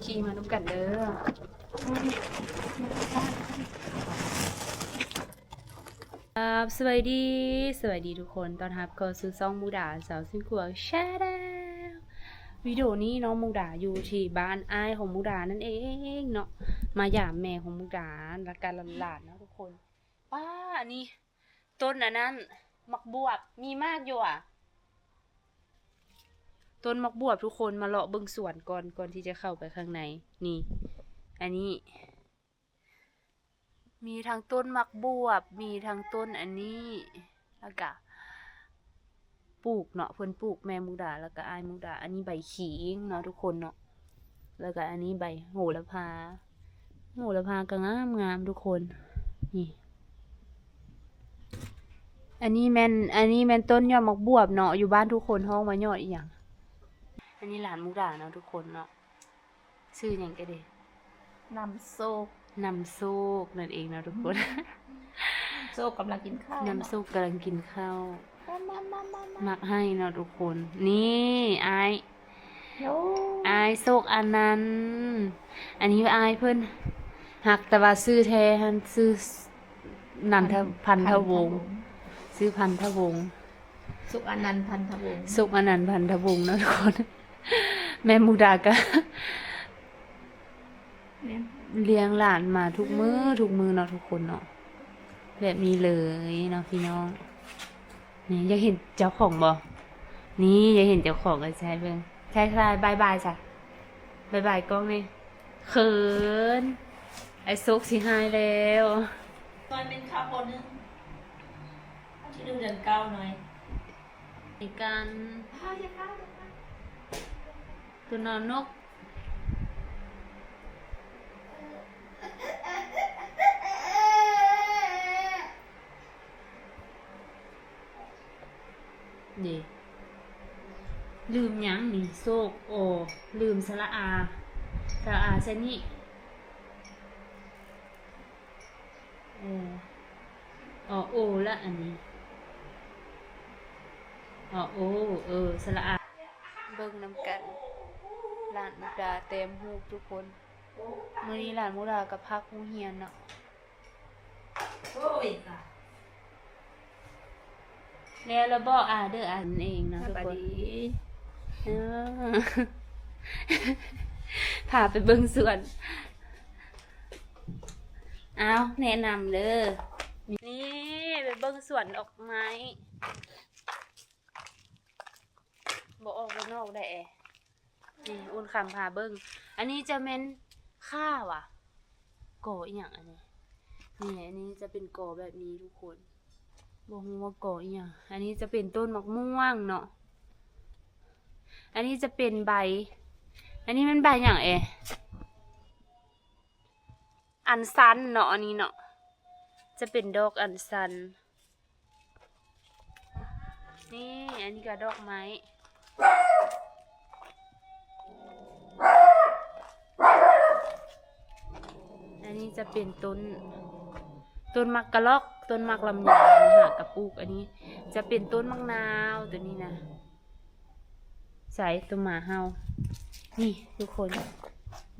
ขี่มานุกันเด้อครับสวัสดีทุกคนตอนรับก็ซื้อซองมูดาสาวซิ่งขัวแชร์แล้ววิดีโอนี้น้องมูดาอยู่ที่บ้านอ้ายของมูดานั่นเองเนาะมาหย่ามแม่ของมูดาและการหลานๆนะทุกคนป้าอันนี้ต้นอันนั้นมักบวบมีมากอยู่อ่ะต้นมักบวบทุกคนมาเลาะเบิ่งสวนก่อนที่จะเข้าไปข้างในนี่อันนี้มีทั้งต้นมักบวบมีทั้งต้นอันนี้แล้วก็ปลูกเนาะเพิ่นปลูกแม่มุกดาแล้วก็อ้ายมุกดาอันนี้ใบขิงเนาะทุกคนเนาะแล้วก็อันนี้ใบโหระพาก็งามทุกคนนี่อันนี้แม่นต้นยอดมักบวบเนาะอยู่บ้านทุกคนห้องว่ายอดอีหยังอันนี้หลานมุกดาเนาะทุกคนเนาะชื่อหยังก็ได้นำโซกนั่นเองนะทุกคน โซกกำลังกินข้าวน้ำซุปกำลังกินข้าวมักให้เนาะทุกคนนี่อายโซกอันนั้นอันนี้อายเพิ่นหักแต่ว่าซื้อแท้ซื้อพันธวงศ์ซื้อพันธวงศ์สุกอนันต์พันธวงศ์สุกอนันต์พันธวงศ์นะทุกคนแม่มุดาก็เลี้ยงหลานมาทุกมื้อเนาะทุกคนเนาะแบบนี้เลยเนาะพี่น้องนี่อยากเห็นเจ้าของบ่นี่อยากเห็นเจ้าของกันใช่เพิ่งใช่บายจ้ะบายกล้องนี่เขินไอ้ซุกสิหายแล้วตอนเป็นข้าวคนนึงที่ดูเดือนเก้าหน่อยในการตัวนอนนกนี่ลืมยังนี่โซกโอลืมสระอาใช่นี่โอละอันนี้โอสระอาเบิ่งนำกันหลานมุกดาเต็มหูทุกคนมื้อนี้หลานมุกดากับพักโรงเรียนเนาะโอ้ยค่ะแล้วเราบอกเด้ออันเองนะทุกคนพาไปเบิ่งสวนเอาแนะนำเด้อนี่ไปเบิ่งสวนดอกไม้บอกออกไปนอกได้นี่อุ่นคำพาเบิ่งอันนี้จะเป็นข้าวอ่ะก่ออีหยังอันนี้นี่อันนี้จะเป็นก่อแบบนี้ทุกคนบ่ฮู้ว่าก่ออีหยังอันนี้จะเป็นต้นมะม่วงเนาะอันนี้จะเป็นใบอันนี้มันใบอย่างอันซันเนาะอันนี้เนาะจะเป็นดอกอันซันนี่อันนี้ก็ดอกไม้อันนี้จะเป็นต้นมักกะลอกต้นมักลำไยนะคะกับปลูกอันนี้จะเป็นต้นมะนาวตัวนี้นะใส่ตัวหมาเฮานี่ทุกคน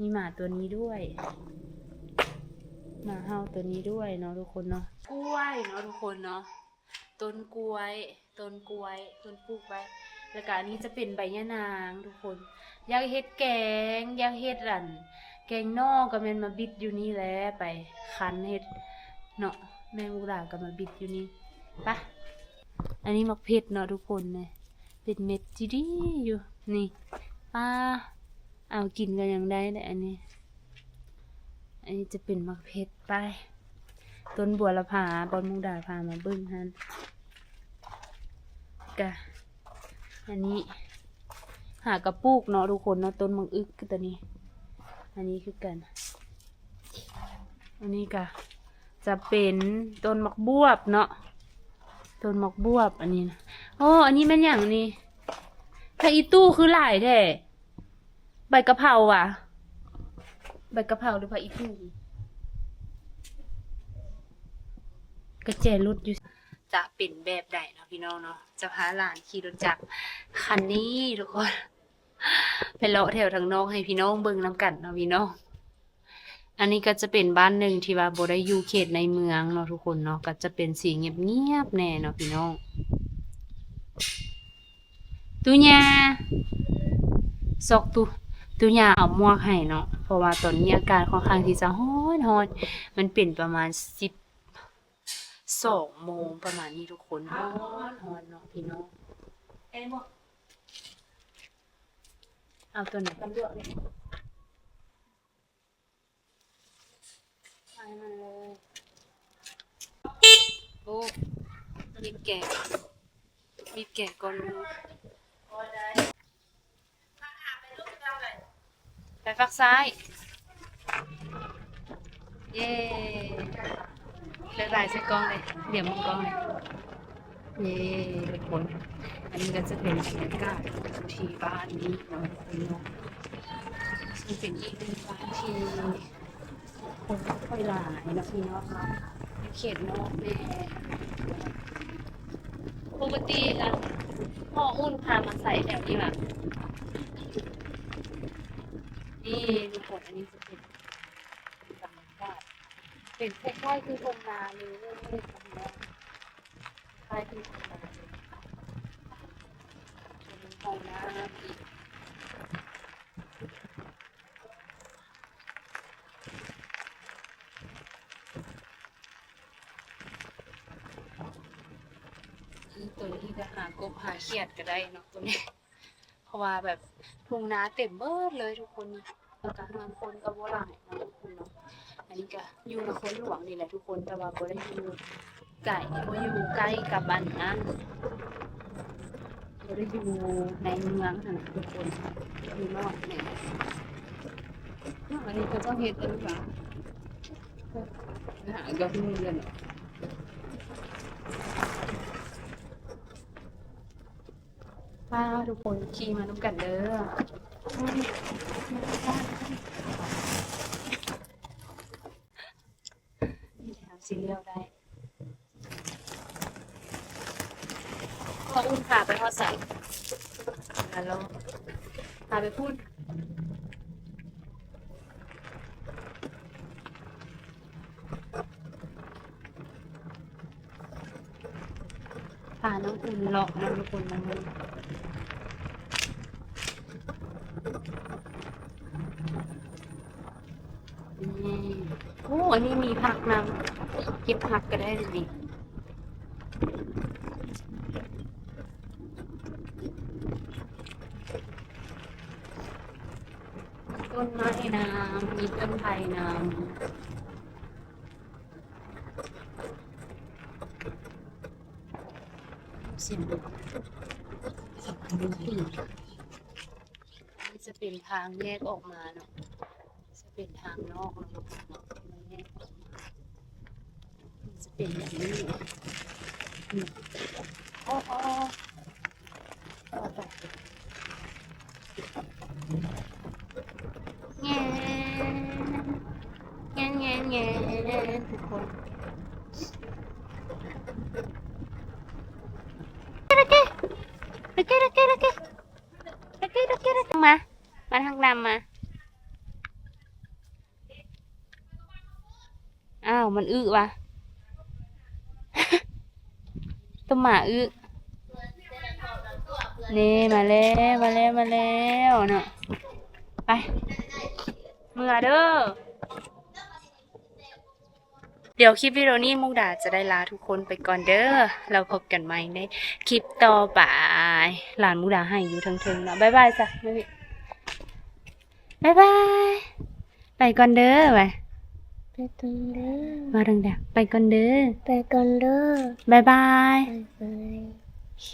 มีหมาตัวนี้ด้วยหมาเฮาตัวนี้ด้วยเนาะทุกคนเนาะกล้วยเนาะทุกคนเนาะต้นกล้วยต้นปลูกไว้แล้วก็อันนี้จะเป็นใบยะนางทุกคนอยากเฮ็ดแกงอยากเฮ็ดแกงนอกก็แม่นมาบิดอยู่นี่แหละไปคั้นเฮ็ดเนาะแม่มุกดาก็มาบิดอยู่นี่ปะอันนี้มักเผ็ดเนาะทุกคนเนี่ยเป็นเม็ดจีดีอยู่นี่ป้าเอากินกันยังได้เลยอันนี้จะเป็นมักเผ็ดไปต้นบัวละพาบอนมุกดาพามาเบิ้งฮันกะอันนี้หากระปุกเนาะทุกคนเนาะต้นมังอึกคือตัวนี้อันนี้คือกันอันนี้กะจะเป็นต้นมักบวบเนาะต้นมักบวบอันนี้นะโอ้อันนี้มันอย่างนี้ถ้าอีตู้คือหลายแท้ใบกะเพราว่ะใบกะเพราหรือผักอีตู้กระเจรถอยู่จะเป็นแบบใดเนาะพี่น้องเนาะจะพาหลานขี่รถจักรคันนี้ทุกคน ไปเลาะแถวทางนอกให้พี่น้องเบิ่งนํกันเนาะพี่น้องอันนี้ก็จะเป็นบ้านหนึ่งที่ว่าบ่ได้อยู่เขตในเมืองเนาะทุกคนเนาะก็จะเป็นสีเงียบๆแน่เนาะพี่น้องตุญาซอกตุญาเอาหมวกให้เนาะเพราะว่าตอนนี้อากาศค่อนข้างที่จะร้อนมันเป็นประมาณ12 โมงประมาณนี้ทุกคนร้อนเนาะพี่น้อง เอ็นบอก เอาตัวไหน ตำรวจเลย ใส่มันเลยโอ้มีแกะก่อนมือไปฝักซ้าย เย้เลือกลายใส่กล้องเลยเดี๋ยวมึงกล้องเลยเย้ทุกคนอันนี้ก็จะเป็นบรรยากาศที่บ้านนี้เนาะคุณเนาะซึ่งเป็นอีกหนึ่งบ้านที่คนไม่ค่อยหลายนะพี่เนาะเนาะในเขตนอกแม่ปกติอะพ่ออุ่นพามาใส่แถวนี้แบบนี่ทุกคนอันนี้จะเป็นบรรยากาศเป็นคล้ายๆคือโรงนาเลยคุณเนาะคล้ายคือโรงนาเลยเป็นห้องน้ำอีก ตัวนี้จะหากบหาเขียดก็ได้เนาะตัวนี้ เพราะว่าแบบทุ่งนาเต็มเบิดเลยทุกคนแล้วก็บางคนก็บ่หลายเนาะทุกคนเนาะอันนี้ก็อยู่นครหลวงนี่แหละทุกคนแต่ว่าบ่ได้อยู่ไกลบ่อยู่ใกล้กับบ้านนั้นบ่ได้อยู่ในเมืองนั่นน่ะทุกคนอยู่นอกเนี่ยอันนี้ก็ต้องเฮ็ดกันว่าหาก็มีเงิน ป้าทุกคนขี่มาน้ำกันเด้อนี่ทำซีเรียลได้พออุ่นพาไปทอดใส่แล้วพาไปพูดพาน้องอุ่นหลอกน้องทุกคนมาเลยนี่โอ้อันนี้มีผักนำเก็บผักก็ได้เลยดิต้นไม้น้ำมีต้นไผ่น้ำสิบลูกนี่จะเป็นทางแยกออกมาเนาะจะเป็นทางนอกเนาะแยกออกมาจะเป็นอย่างนี้โอ้โอ้ต่อไปแง่แง่แง่แง่ทุกคนมาทางดำมาอ้าวมันอึวะ ตัวหมาอึนี่มาแล้วเนาะไปเมื่อเด้อเดี๋ยวคลิปวิดีโอนี้มุกดาจะได้ลาทุกคนไปก่อนเด้อเราพบกันใหม่ในคลิปต่อไปหลานมุกดาให้อยู่ทั้งๆเนาะบ๊ายบายจ้ะบ๊ายบายไปก่อนเด้อไปก่อนเด้อมาดังๆไปก่อนเด้อบ๊ายบายโอเค